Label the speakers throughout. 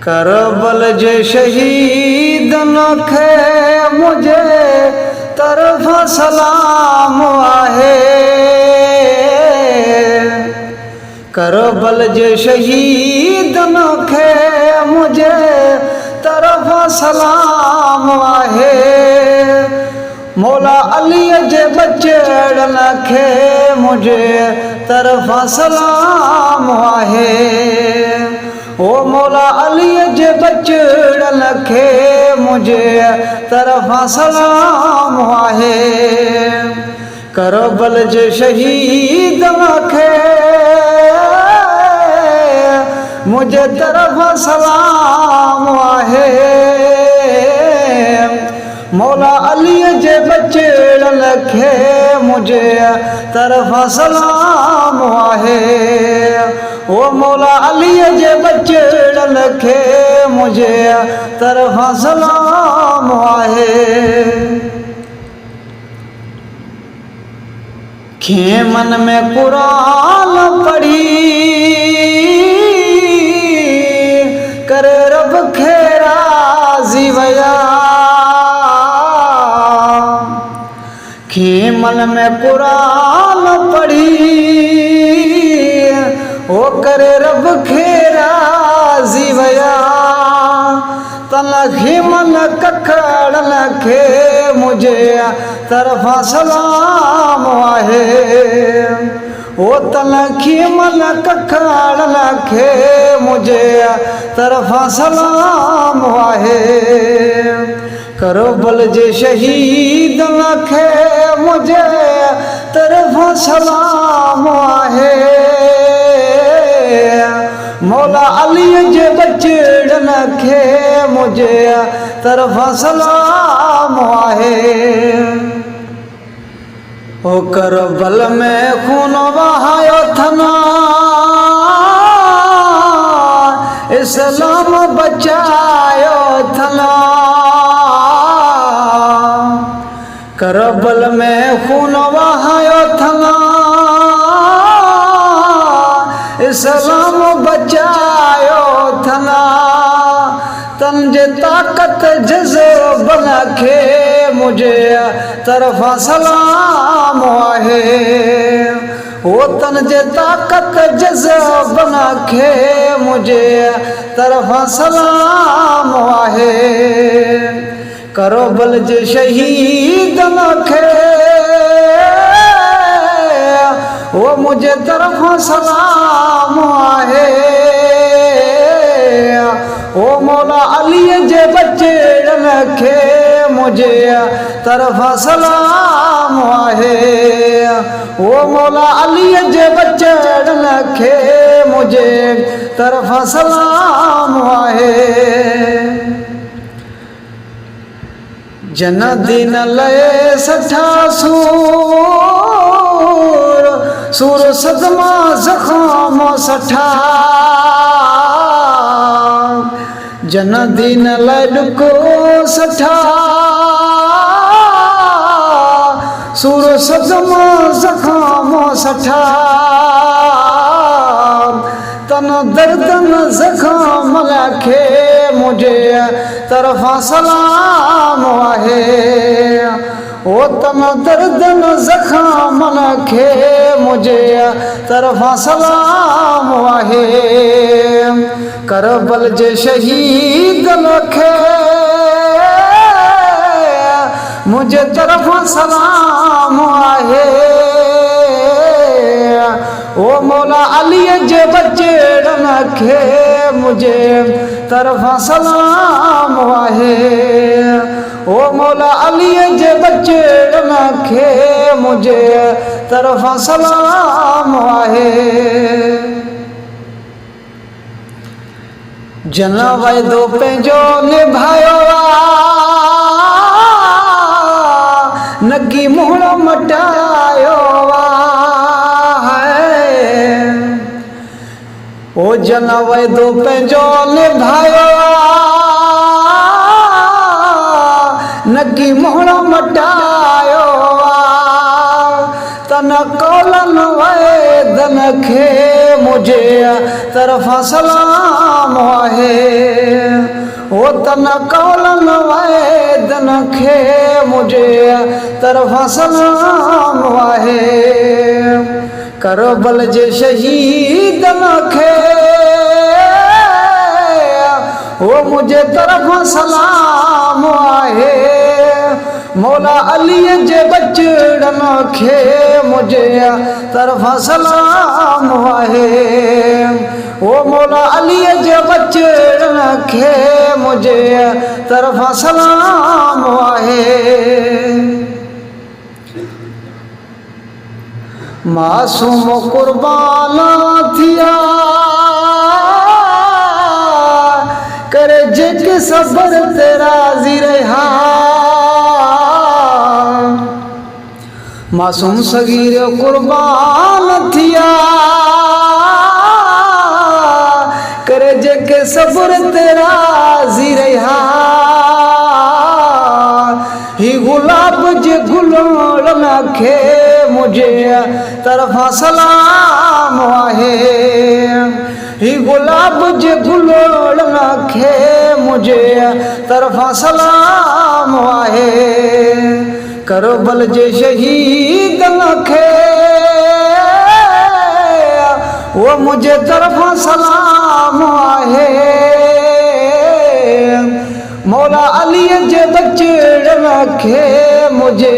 Speaker 1: करबल जे शहीदन खे मुझे तरफ सलाम आहे। करबल जे शहीदन खे मुझे तरफ सलाम आहे। मौला अली जे बचड़न खे मुझे तरफ सलाम आहे। ओ मौला अली जे बचड़न खे मुझे तरफ सलाम आहे। करबल जे शहीदन खे मुझे तरफ सलाम आहे। मौला अली जे बचड़न खे मुझे तरफ सलाम आहे। ओ मौला अली जे बचड़न खे मुझे तरफ सलाम आहे। खेमन में कुरान पढ़ी करे रब खे राज़ी वया। खेमन में कुरान पढ़ी ओ करे रब खे राज़ी वया। तन खेमन कखड़न खे मुझे तरफ सलाम आहे। ओ तन खेमन कखड़न खे मुझे तरफ सलाम आहे। करबल जे शहीदन खे मुझे तरफ सलाम आहे। मौला अली जे बचड़न खे मुझे तरफ सलाम आहे। ओ करबल में खून बहायो थना इस्लाम बचायो थना। करबल में खून बहायो थना इस्लाम बचायो थना। तन जे ताकत जज़्बन खे मुझे तरफ सलाम आहे। ओ तन जे ताकत जज़्बन खे मुझे तरफ सलाम आहे। करबल जे शहीदन खे वो मुझे तरफ सलाम आहे। ओ मौला अली जे बचड़न खे मुझे तरफ सलाम आहे। ओ मौला अली जे बचड़न खे मुझे तरफ सलाम आहे। जन दिन लए सठा सूर सदमा जख़म सठा। जन दिन लड़को सठा सूर सदमा जख़म सठा। तन दर्दन जख़म खे मुझे तरफ सलाम आहे। ओ तन दर्दन जख़म खे मुझे तरफ सलाम आहे। करबल जे शहीदन खे मुझे तरफ सलाम आहे। ओ मौला अली जे बचड़न खे मुझे तरफ सलाम आहे। ओ मौला अली जे बचड़न खे मुझे तरफ सलाम आहे। जन वाइदो पंहिंजो निभायो नगी मुहण मटायो ओ जन वाइदो पंहिंजो निभायो नगी मुहण मटायो तन कौलन वाइदन मुझे तरफ़ा सलाम आहे। ओ तन कौलन वैदन खे मुझे तरफ़ा सलाम आहे। करबल जे शहीदन खे ओ मुझे तरफ़ा सलाम आहे। मौला अली जे बचड़न खे मुझे तरफ़ा सलाम आहे। ओ मौला अली जे बचड़न खे मुझे तरफ़ा सलाम आहे। मासूम कुर्बान थिया करे जेके सबर ते राज़ी रहा। मासूम सगीर कुर्बान थिया करे जेके सबर ते राज़ी रहा। ही गुलाब जे गुलोड़न खे मुझे तरफ़ा सलाम आहे। ही गुलाब जे गुलोड़न खे मुझे तरफ़ा सलाम आहे। करबल जे शहीदन खे वो मुझे तरफ़ा सलाम आहे। मौला अली जे बचड़न खे मुझे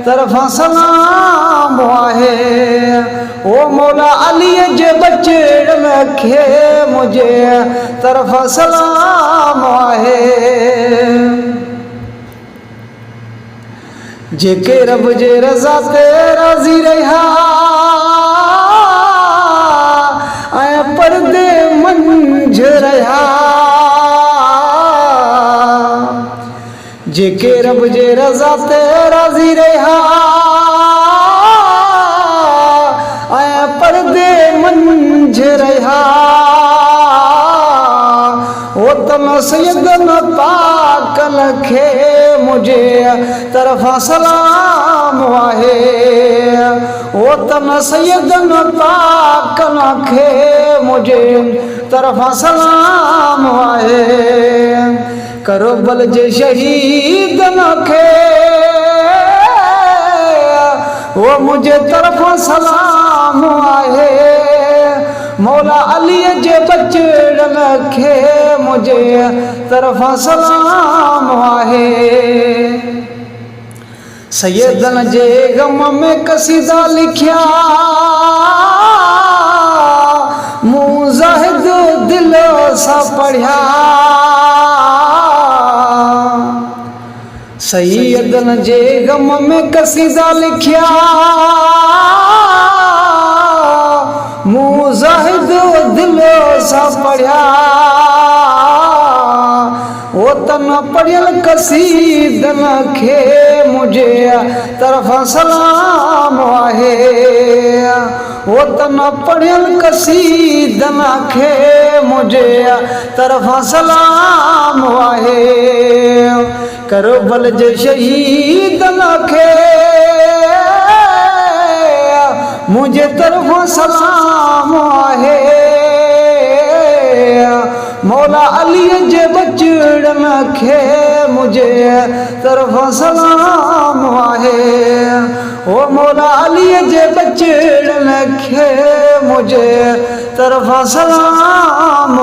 Speaker 1: तरफ़ा सलाम आहे। ओ मौला अली जे बचड़न खे मुझे तरफ़ा सलाम आहे। जेके रब जे रज़ा ते राज़ी रहा ऐं पर्दे मंझ रहा। जेके रब जे रज़ा ते राज़ी रहा ऐं पर्दे मंझ रहा। ओ तन सैयदन पाकन खे मुझे तरफ़ा सलाम आहे। ओ तन सैयदन पाकन खे मुझे तरफ़ा सलाम आहे। करबल जे शहीदन खे वो मुझे तरफ़ा सलाम आहे। मौला अली जे बचड़न खे मुझे तरफ़ा सलाम आहे। सैयदन जे गम में कसीदा लिखिया मूं ज़ाहिद दिल सां पढ़िया। सैयदन जे गम में कसीदा लिखिया मूं ज़ाहिद दिल सां पढ़िया। ओ तन पढ़ियल कसीदन खे मुझे तरफ़ा सलाम आहे। ओ तन पढ़ियल कसीदन खे मुझे तरफ़ा सलाम आहे। करबल जे शहीदन खे मुझे तरफ़ा सलाम आहे। मौला अली जे बचड़न खे मुझे तरफ़ा सलाम आहे। ओ मौला अली जे बचड़न खे मुझे तरफ़ा सलाम